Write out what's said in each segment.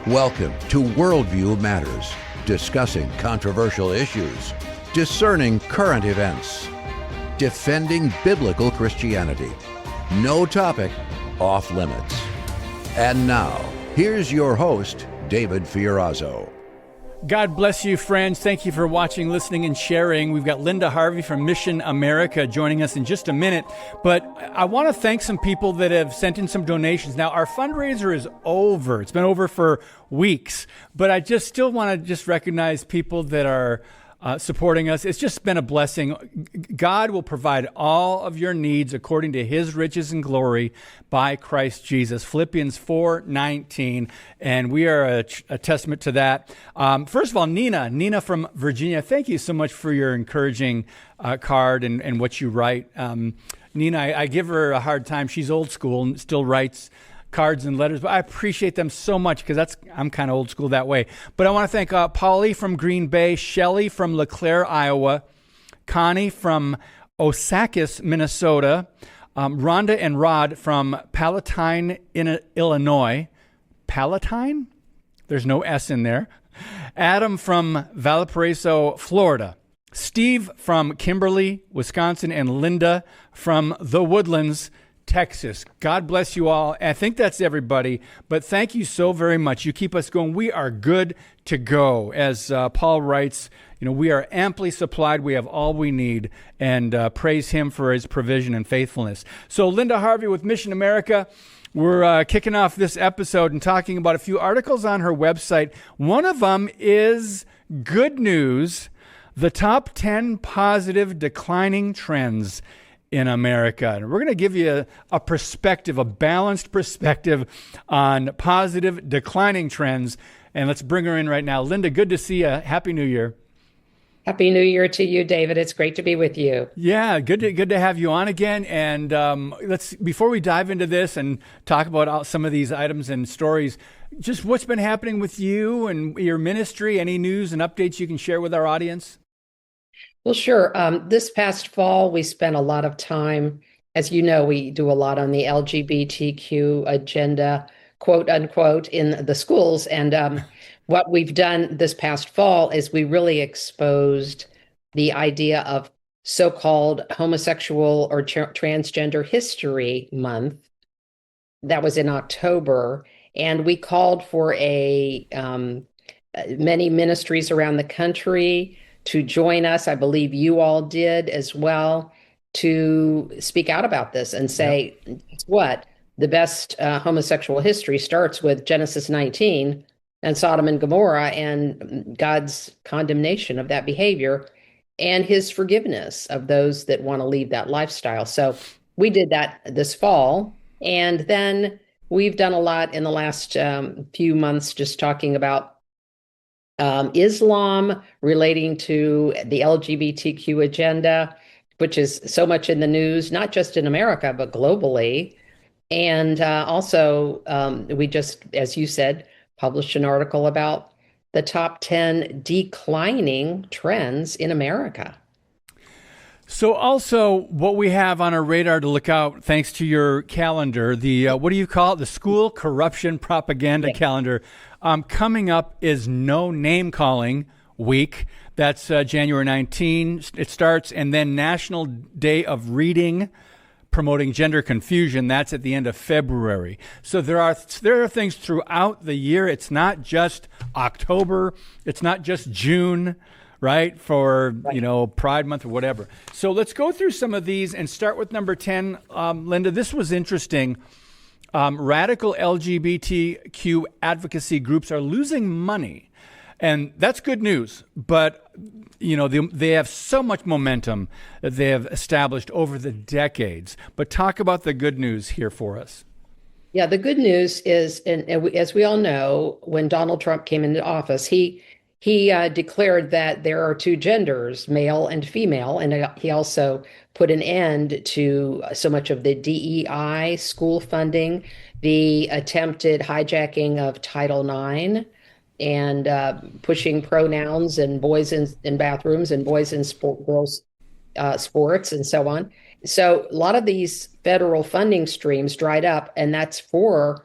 Welcome to Worldview Matters, discussing controversial issues, discerning current events, defending biblical Christianity. No topic off limits. And now, here's your host, David Fiorazzo. God bless you, friends. Thank you for watching, listening, and sharing. We've got Linda Harvey from Mission America joining us in just a minute. But I want to thank some people that have sent in some donations. Now, our fundraiser is over. It's been over for weeks. But I just still want to recognize people that are supporting us. It's just been a blessing. God will provide all of your needs according to his riches and glory by Christ Jesus. Philippians 4:19. And we are a testament to that. First of all, Nina from Virginia, thank you so much for your encouraging card and what you write. Nina, I give her a hard time. She's old school and still writes cards and letters, but I appreciate them so much because I'm kind of old school that way. But I want to thank Polly from Green Bay, Shelly from LeClaire, Iowa, Connie from Osakis, Minnesota, Rhonda and Rod from Palatine, Illinois. Palatine? There's no S in there. Adam from Valparaiso, Florida. Steve from Kimberly, Wisconsin, and Linda from The Woodlands, Texas. God bless you all. I think that's everybody, but thank you so very much. You keep us going. We are good to go. As Paul writes, we are amply supplied. We have all we need, and praise him for his provision and faithfulness. So Linda Harvey with Mission America, we're kicking off this episode and talking about a few articles on her website. One of them is good news, the top 10 positive declining trends in America. And we're going to give you a perspective, a balanced perspective on positive declining trends. And let's bring her in right now. Linda, good to see you. Happy New Year. Happy New Year to you, David. It's great to be with you. Yeah, good to have you on again. And before we dive into this and talk about some of these items and stories, just what's been happening with you and your ministry, any news and updates you can share with our audience? Well, sure. This past fall, we spent a lot of time, as you know, we do a lot on the LGBTQ agenda, quote unquote, in the schools. And what we've done this past fall is we really exposed the idea of so-called homosexual or transgender history month. That was in October. And we called for many ministries around the country to join us. I believe you all did as well, to speak out about this and say, what? The best homosexual history starts with Genesis 19 and Sodom and Gomorrah and God's condemnation of that behavior and his forgiveness of those that want to leave that lifestyle. So we did that this fall. And then we've done a lot in the last few months just talking about Islam relating to the LGBTQ agenda, which is so much in the news, not just in America, but globally. And also, we just, as you said, published an article about the top 10 declining trends in America. So also what we have on our radar to look out, thanks to your calendar, the, what do you call it? The School Corruption Propaganda Calendar. Coming up is No Name Calling Week. That's January 19. It starts, and then National Day of Reading, Promoting Gender Confusion. That's at the end of February. So there are things throughout the year. It's not just October. It's not just June, right? For, Pride Month or whatever. So let's go through some of these and start with number 10. Linda, this was interesting. Radical LGBTQ advocacy groups are losing money. And that's good news. But, they have so much momentum that they have established over the decades. But talk about the good news here for us. Yeah, the good news is, and as we all know, when Donald Trump came into office, he declared that there are two genders, male and female. And he also put an end to so much of the DEI school funding, the attempted hijacking of Title IX, and pushing pronouns and boys in bathrooms and boys in girls sports and so on. So a lot of these federal funding streams dried up, and that's for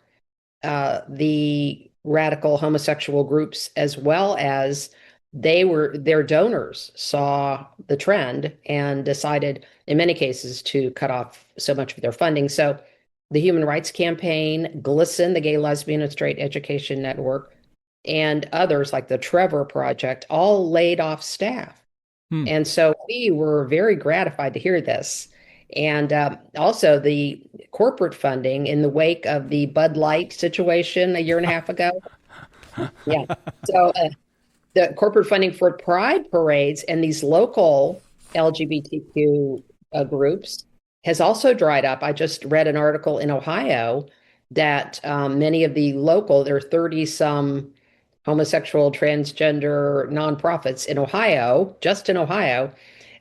the radical homosexual groups, as well as their donors saw the trend and decided in many cases to cut off so much of their funding. So the Human Rights Campaign, GLSEN, the Gay, Lesbian, and Straight Education Network, and others like the Trevor Project all laid off staff. And so we were very gratified to hear this. And also the corporate funding in the wake of the Bud Light situation a year and a half ago. Yeah. So the corporate funding for pride parades and these local LGBTQ groups has also dried up. I just read an article in Ohio that many of the local, there are 30 some homosexual, transgender nonprofits in Ohio, just in Ohio.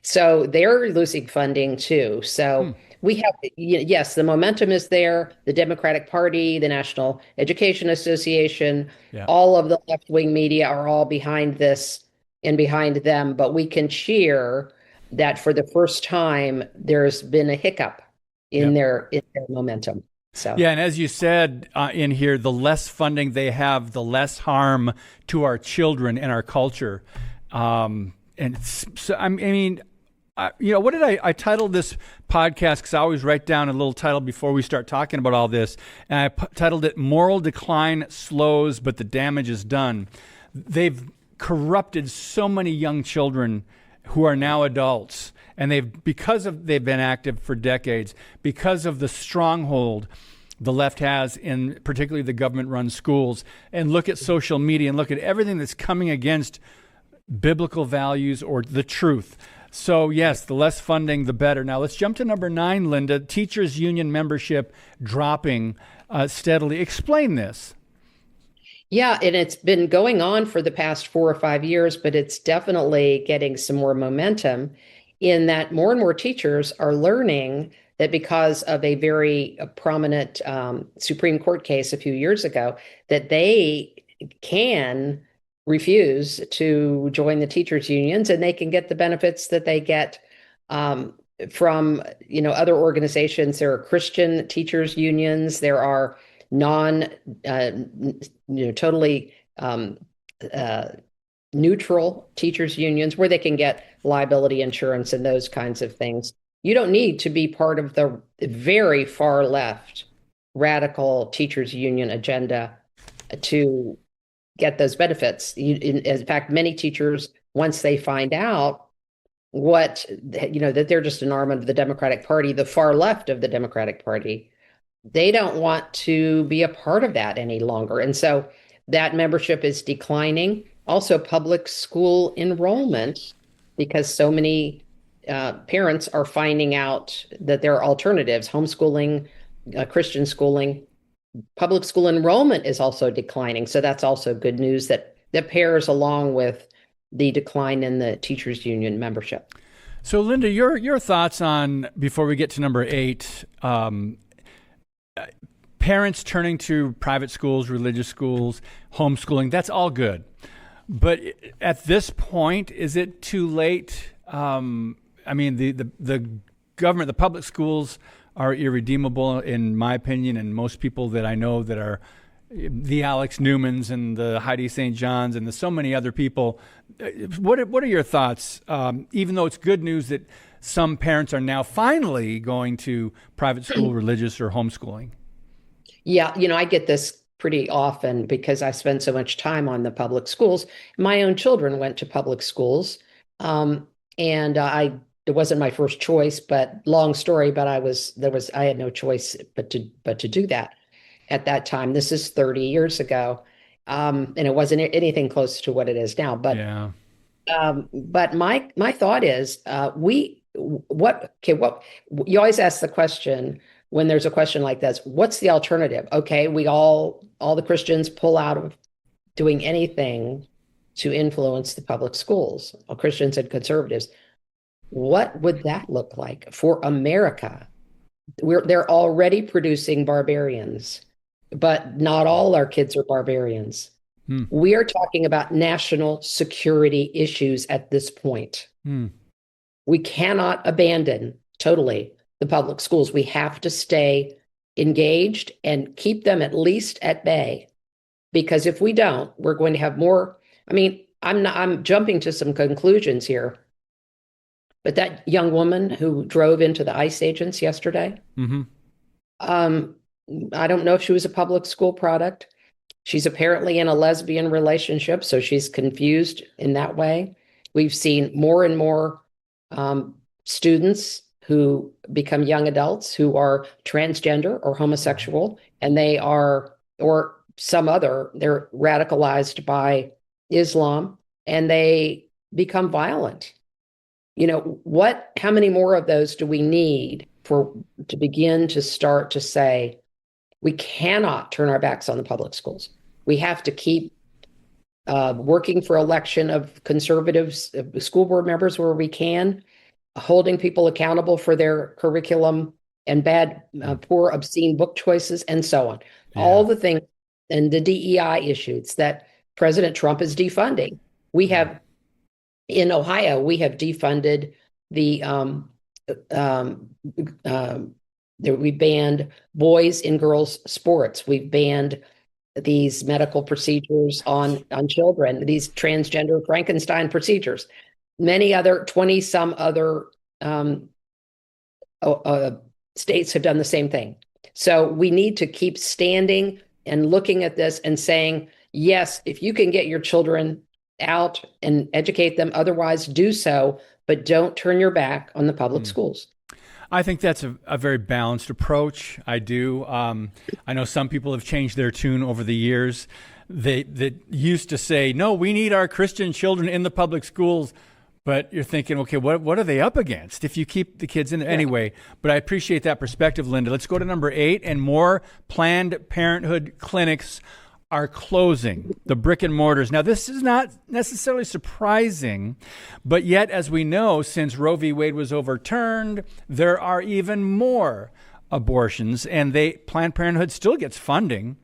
So they're losing funding too. So we have, yes, the momentum is there. The Democratic Party, the National Education Association, all of the left-wing media are all behind this and behind them. But we can cheer that for the first time, there's been a hiccup in their momentum. So. Yeah, and as you said in here, the less funding they have, the less harm to our children and our culture. And so, I mean, what did I titled this podcast? Because I always write down a little title before we start talking about all this, and I titled it "Moral Decline Slows, but the Damage is Done." They've corrupted so many young children who are now adults, and they've been active for decades because of the stronghold the left has in particularly the government-run schools. And look at social media and look at everything that's coming against biblical values or the truth. So yes, the less funding, the better. Now let's jump to number 9, Linda. Teachers union membership dropping steadily. Explain this. Yeah, and it's been going on for the past 4 or 5 years, but it's definitely getting some more momentum in that more and more teachers are learning that because of a very prominent Supreme Court case a few years ago, that they can refuse to join the teachers unions and they can get the benefits that they get from other organizations. There are Christian teachers unions. There are totally neutral teachers unions where they can get liability insurance and those kinds of things. You don't need to be part of the very far left radical teachers union agenda to get those benefits. In fact, many teachers, once they find out that they're just an arm of the Democratic Party, the far left of the Democratic Party, they don't want to be a part of that any longer. And so that membership is declining. Also, public school enrollment, because so many parents are finding out that there are alternatives, homeschooling, Christian schooling. Public school enrollment is also declining. So that's also good news that pairs along with the decline in the teachers union membership. So Linda, your thoughts on, before we get to number 8, parents turning to private schools, religious schools, homeschooling, that's all good. But at this point, is it too late? The government, the public schools are irredeemable, in my opinion, and most people that I know that are the Alex Newmans and the Heidi St. Johns and the so many other people. What are your thoughts? Even though it's good news that some parents are now finally going to private school, religious, or homeschooling. Yeah, I get this pretty often because I spend so much time on the public schools. My own children went to public schools, and it wasn't my first choice, but long story, but I had no choice but to do that at that time. This is 30 years ago. And it wasn't anything close to what it is now. But yeah. But my thought is what you always ask the question when there's a question like this, what's the alternative? Okay, all the Christians pull out of doing anything to influence the public schools, all Christians and conservatives. What would that look like for America? They're already producing barbarians, but not all our kids are barbarians. We are talking about national security issues at this point. We cannot abandon totally the public schools. We have to stay engaged and keep them at least at bay, because if we don't, we're going to have more. I mean, I'm jumping to some conclusions here, but that young woman who drove into the ICE agents yesterday, I don't know if she was a public school product. She's apparently in a lesbian relationship, so she's confused in that way. We've seen more and more students who become young adults who are transgender or homosexual, and they are, or some other, they're radicalized by Islam, and they become violent. You know, how many more of those do we need to begin to start to say, we cannot turn our backs on the public schools. We have to keep working for election of conservatives, school board members where we can, holding people accountable for their curriculum and bad, poor, obscene book choices, and so on. Yeah. All the things and the DEI issues that President Trump is defunding. We have, in Ohio, we have defunded we banned boys and girls sports. We've banned these medical procedures on children, these transgender Frankenstein procedures. Many other 20 some other states have done the same thing. So we need to keep standing and looking at this and saying, yes, if you can get your children out and educate them, otherwise do so, but don't turn your back on the public schools. I think that's a very balanced approach. I do. I know some people have changed their tune over the years. They used to say, no, we need our Christian children in the public schools. But you're thinking, okay, what are they up against if you keep the kids in there? Anyway, but I appreciate that perspective, Linda. Let's go to number 8. And more Planned Parenthood clinics are closing, the brick and mortars. Now, this is not necessarily surprising, but yet, as we know, since Roe v. Wade was overturned, there are even more abortions, and Planned Parenthood still gets funding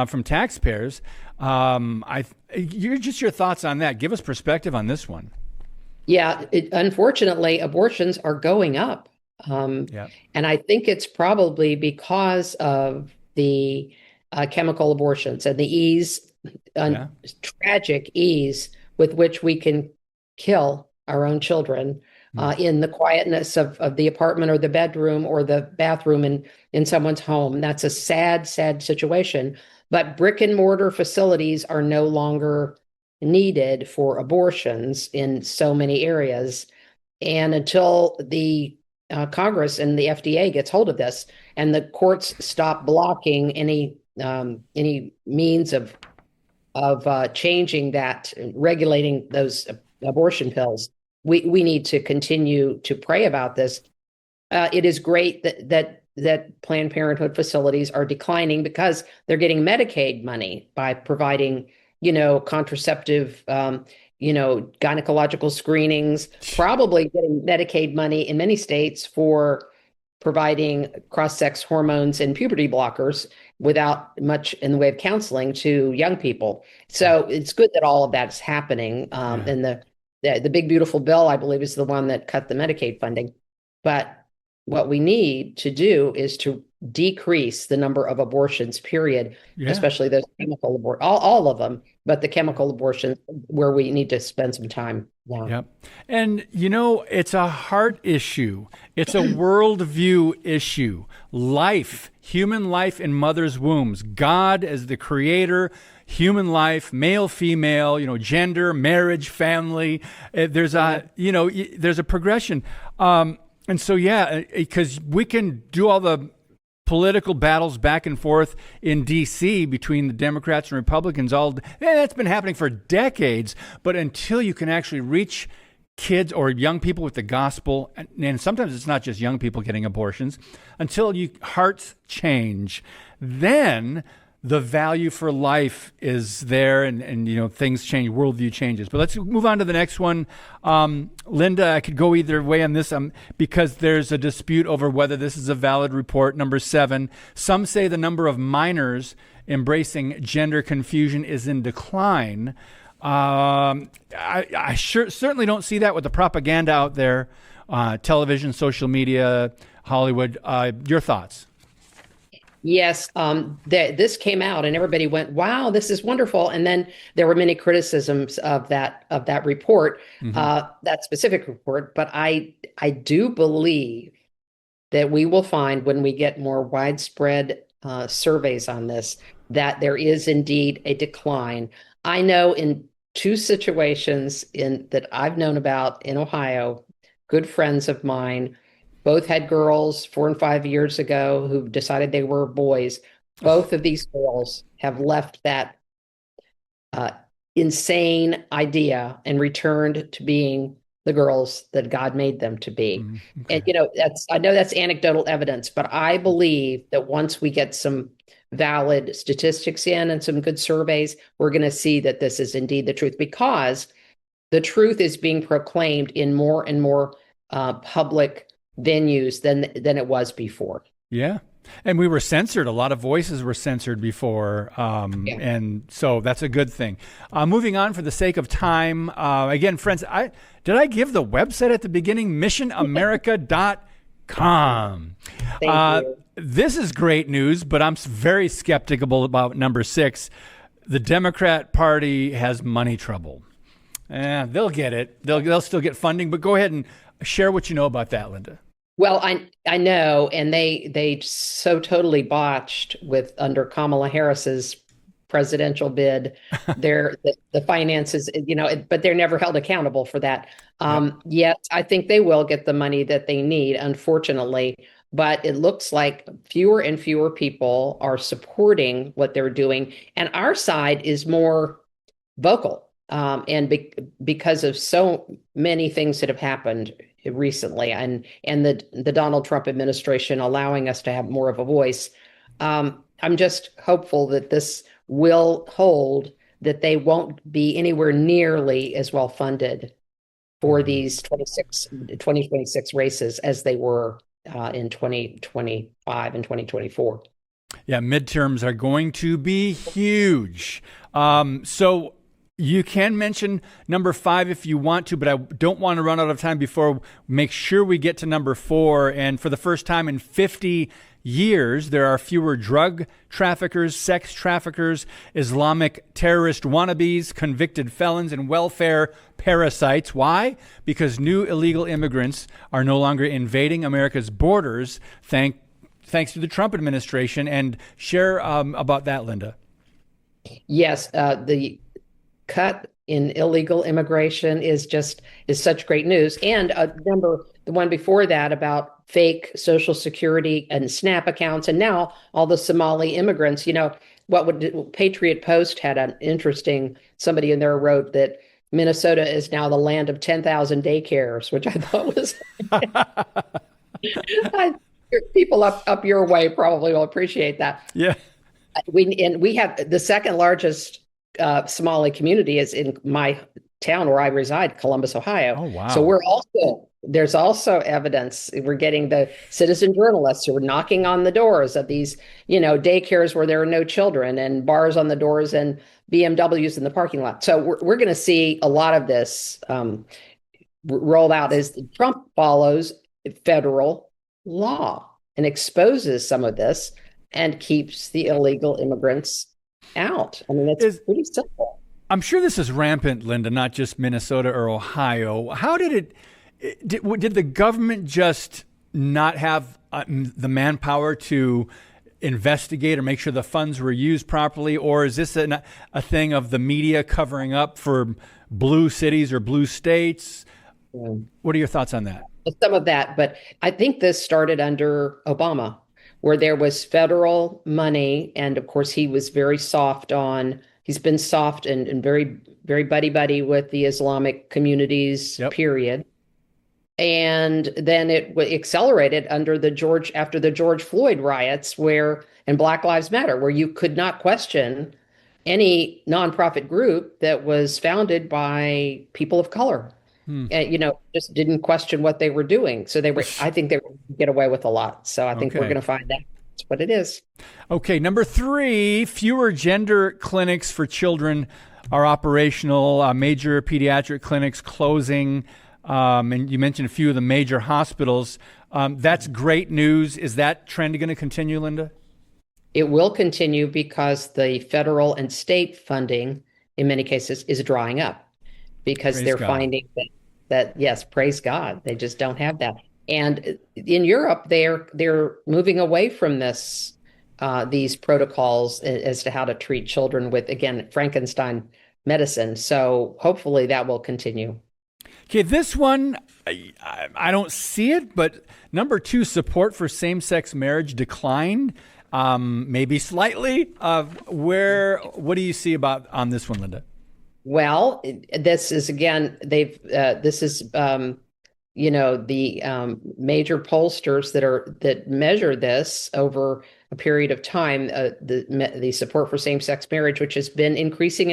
from taxpayers. Your thoughts on that. Give us perspective on this one. Yeah, unfortunately, abortions are going up. And I think it's probably because of the chemical abortions and the tragic ease with which we can kill our own children in the quietness of the apartment or the bedroom or the bathroom in someone's home. That's a sad, sad situation. But brick and mortar facilities are no longer needed for abortions in so many areas. And until the Congress and the FDA gets hold of this and the courts stop blocking any means of changing that, regulating those abortion pills, we need to continue to pray about this. It is great that Planned Parenthood facilities are declining because they're getting Medicaid money by providing, contraceptive, gynecological screenings, probably getting Medicaid money in many states for providing cross-sex hormones and puberty blockers without much in the way of counseling to young people. So it's good that all of that's happening. And the big, beautiful bill, I believe, is the one that cut the Medicaid funding. But what we need to do is to decrease the number of abortions, period, especially those chemical abortions, all of them, but the chemical abortions where we need to spend some time now. Yep. And, it's a heart issue. It's a worldview issue. Life, human life in mother's wombs. God as the creator, human life, male, female, gender, marriage, family. There's a progression. And so, because we can do all the political battles back and forth in D.C. between the Democrats and Republicans, that's been happening for decades. But until you can actually reach kids or young people with the gospel, and sometimes it's not just young people getting abortions, until hearts change, then the value for life is there, and things change, worldview changes. But let's move on to the next one. Linda, I could go either way on this because there's a dispute over whether this is a valid report. Number 7, some say the number of minors embracing gender confusion is in decline. I certainly don't see that with the propaganda out there, television, social media, Hollywood. Your thoughts? Yes, this came out and everybody went, "Wow, this is wonderful." And then there were many criticisms of that report, Hmm. that specific report. But I do believe that we will find when we get more widespread surveys on this that there is indeed a decline. I know in two situations in that I've known about in Ohio, good friends of mine, both had girls 4 and 5 years ago who decided they were boys. Both of these girls have left that uh, insane idea and returned to being the girls that God made them to be. And Okay. I know that's anecdotal evidence, but I believe that once we get some valid statistics in and some good surveys, we're going to see that this is indeed the truth, because the truth is being proclaimed in more and more public venues than it was before. Yeah. And we were censored. A lot of voices were censored before. Yeah. And so that's a good thing. Moving on for the sake of time. Again, friends, did I give the website at the beginning? missionamerica.com. Thank you. This is great news, but I'm very skeptical about number 6. The Democrat Party has money trouble. They'll get it. They'll still get funding, but go ahead and share what you know about that, Linda. Well, I know, and they so totally botched with under Kamala Harris's presidential bid, the finances, but they're never held accountable for that. Yep. Yet I think they will get the money that they need, unfortunately. But it looks like fewer and fewer people are supporting what they're doing, and our side is more vocal. Because of so many things that have happened recently, and the Donald Trump administration allowing us to have more of a voice, I'm just hopeful that this will hold, that they won't be anywhere nearly as well funded for these 2026 races as they were in 2025 and 2024. Yeah, midterms are going to be huge. So you can mention number 5 if you want to, but I don't want to run out of time before make sure we get to number 4. And for the first time in 50 years, there are fewer drug traffickers, sex traffickers, Islamic terrorist wannabes, convicted felons, and welfare parasites. Why? Because new illegal immigrants are no longer invading America's borders, thanks to the Trump administration. And share about that, Linda. Yes, the cut in illegal immigration is such great news. And remember the one before that about fake Social Security and SNAP accounts, and now all the Somali immigrants. Patriot Post had an interesting, somebody in there wrote that Minnesota is now the land of 10,000 daycares, which I thought was people up your way probably will appreciate that. Yeah. We have the second largest Somali community is in my town where I reside, Columbus, Ohio. Oh, wow. So there's also evidence. We're getting the citizen journalists who are knocking on the doors of these, daycares where there are no children, and bars on the doors, and BMWs in the parking lot. So we're going to see a lot of this rolled out as Trump follows federal law and exposes some of this and keeps the illegal immigrants out. I mean, it's pretty simple. I'm sure this is rampant, Linda, not just Minnesota or Ohio. How did the government just not have the manpower to investigate or make sure the funds were used properly? Or is this a thing of the media covering up for blue cities or blue states? Yeah. What are your thoughts on that? Some of that, but I think this started under Obama, where there was federal money. And of course, he's been soft and very, very buddy with the Islamic communities, Yep. period. And then it accelerated after the George Floyd riots, and Black Lives Matter, where you could not question any nonprofit group that was founded by people of color. Just didn't question what they were doing. So I think they would get away with a lot. So I think we're going to find that that's what it is. Okay. Number 3, fewer gender clinics for children are operational. Major pediatric clinics closing. And you mentioned a few of the major hospitals. That's great news. Is that trend going to continue, Linda? It will continue because the federal and state funding, in many cases, is drying up because Praise they're God. finding that yes, praise God, they just don't have that. And in Europe, they're moving away from these protocols as to how to treat children with, again, Frankenstein medicine. So hopefully that will continue. Okay, this one, I don't see it, but number 2, support for same-sex marriage declined, maybe slightly. What do you see about on this one, Linda? Well, this is again, this is the major pollsters that measure this over a period of time, the support for same-sex marriage, which has been increasing,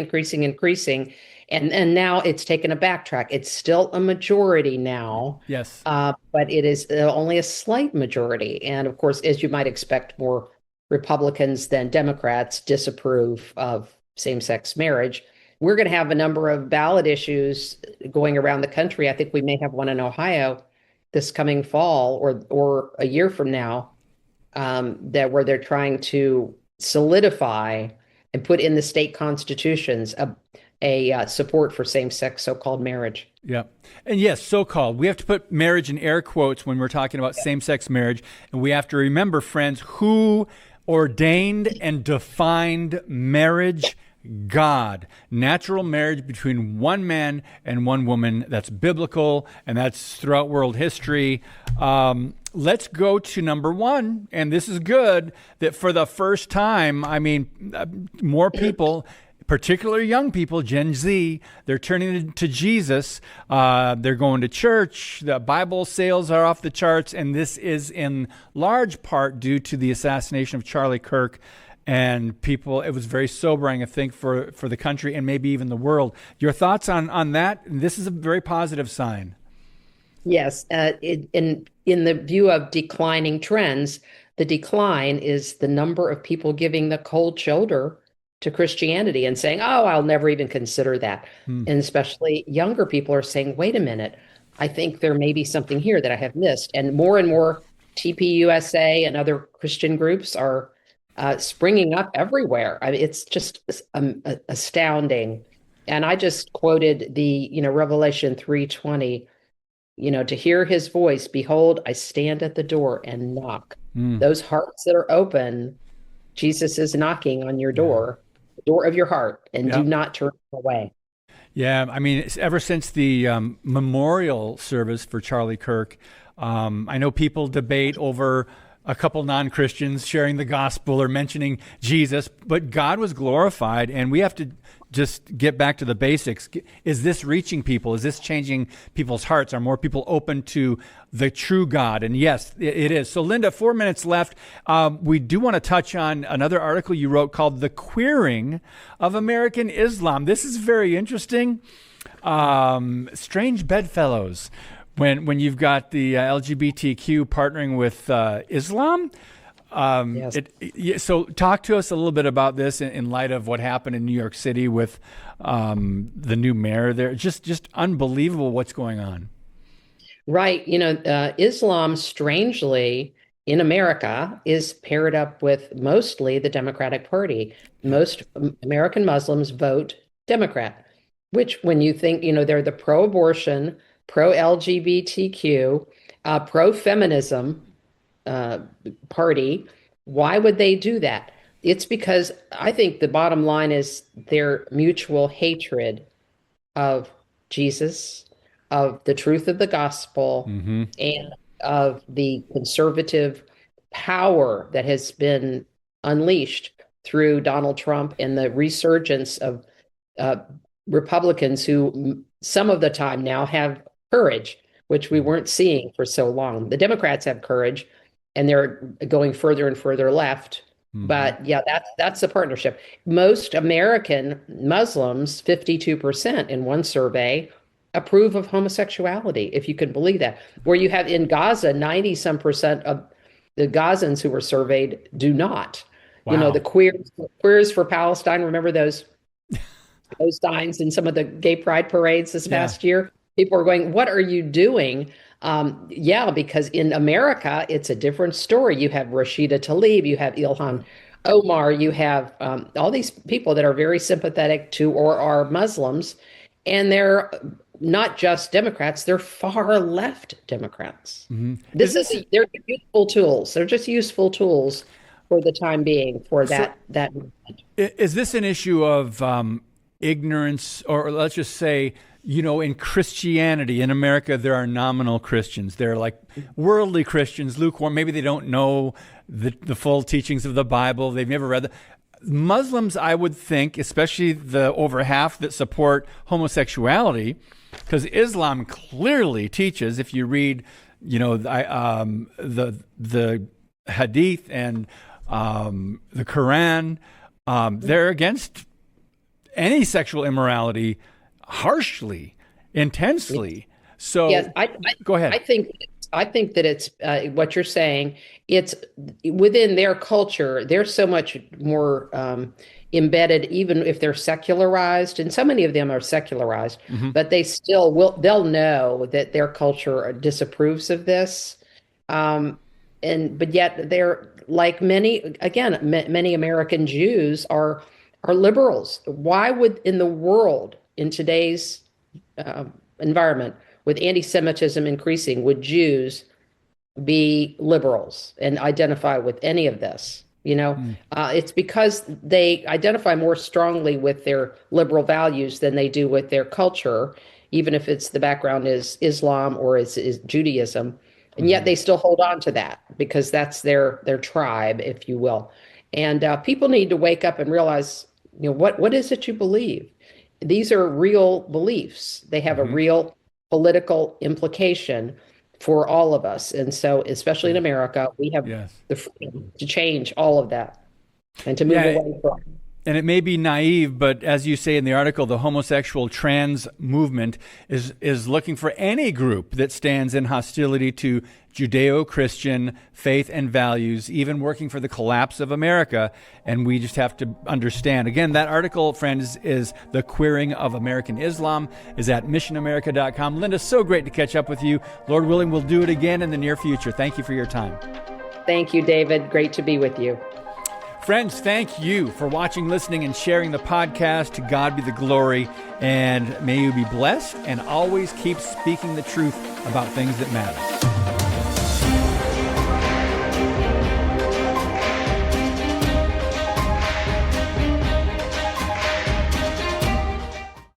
and now it's taken a backtrack. It's still a majority now, Yes. but it is only a slight majority. And of course, as you might expect, more Republicans than Democrats disapprove of same-sex marriage. We're going to have a number of ballot issues going around the country. I think we may have one in Ohio this coming fall or a year from now, that where they're trying to solidify and put in the state constitutions a support for same-sex so-called marriage. Yeah. And yes, so-called. We have to put marriage in air quotes when we're talking about same-sex marriage. And we have to remember, friends, who ordained and defined marriage? God. Natural marriage between one man and one woman. That's biblical, and that's throughout world history. Let's go to number 1, and this is good, that for the first time, more people, particularly young people, Gen Z, they're turning to Jesus. They're going to church. The Bible sales are off the charts, and this is in large part due to the assassination of Charlie Kirk. And people, it was very sobering, I think, for the country and maybe even the world. Your thoughts on that? This is a very positive sign. Yes, in the view of declining trends, the decline is the number of people giving the cold shoulder to Christianity and saying, "Oh, I'll never even consider that." And especially younger people are saying, "Wait a minute, I think there may be something here that I have missed." And more TPUSA and other Christian groups are springing up everywhere. I mean, it's just astounding. And I just quoted the Revelation 3:20. To hear his voice, behold, I stand at the door and knock. Those hearts that are open, Jesus is knocking on your door, the door of your heart, and do not turn away. Yeah, ever since the memorial service for Charlie Kirk, I know people debate over a couple non-Christians sharing the gospel or mentioning Jesus, but God was glorified, and we have to just get back to the basics. Is this reaching people? Is this changing people's hearts? Are more people open to the true God? And yes, it is. So Linda, 4 minutes left. We do want to touch on another article you wrote called The Queering of American Islam. This is very interesting. Strange bedfellows. When you've got the LGBTQ partnering with Islam. Yes. So talk to us a little bit about this in light of what happened in New York City with the new mayor there. Just unbelievable what's going on. Right. Islam, strangely, in America, is paired up with mostly the Democratic Party. Most American Muslims vote Democrat, which when you think, they're the pro-abortion, pro-LGBTQ, pro-feminism party. Why would they do that? It's because I think the bottom line is their mutual hatred of Jesus, of the truth of the gospel, and of the conservative power that has been unleashed through Donald Trump and the resurgence of Republicans who some of the time now have courage, which we weren't seeing for so long. The Democrats have courage, and they're going further and further left. But yeah, that's the partnership. Most American Muslims, 52% in one survey, approve of homosexuality, if you can believe that. Where you have in Gaza, 90-some% of the Gazans who were surveyed do not. Wow. The queers for Palestine, remember those signs in some of the gay pride parades this past year? People are going, what are you doing? Because in America, it's a different story. You have Rashida Tlaib, you have Ilhan Omar, you have all these people that are very sympathetic to or are Muslims, and they're not just Democrats, they're far left Democrats. Is this They're useful tools. They're just useful tools for the time being for that movement. is this an issue of ignorance, or let's just say, in Christianity in America, there are nominal Christians. They're like worldly Christians, lukewarm. Maybe they don't know the full teachings of the Bible. They've never read the Muslims, I would think, especially the over half that support homosexuality, because Islam clearly teaches, if you read, the Hadith and the Quran, they're against any sexual immorality harshly, intensely. So, Yes, go ahead. I think that it's what you're saying. It's within their culture. They're so much more embedded, even if they're secularized, and so many of them are secularized. But they still will. They'll know that their culture disapproves of this, but yet they're like many American Jews are liberals. Why would in the world in today's environment, with anti-Semitism increasing, would Jews be liberals and identify with any of this? It's because they identify more strongly with their liberal values than they do with their culture, even if the background is Islam or is Judaism. And yet they still hold on to that because that's their tribe, if you will. And people need to wake up and realize, what is it you believe? These are real beliefs. They have a real political implication for all of us. And so, especially in America, we have the freedom to change all of that and to move away from it. And it may be naive, but as you say in the article, the homosexual trans movement is looking for any group that stands in hostility to Judeo-Christian faith and values, even working for the collapse of America. And we just have to understand. Again, that article, friends, is The Queering of American Islam, is at missionamerica.com. Linda, so great to catch up with you. Lord willing, we'll do it again in the near future. Thank you for your time. Thank you, David. Great to be with you. Friends, thank you for watching, listening, and sharing the podcast. To God be the glory, and may you be blessed and always keep speaking the truth about things that matter.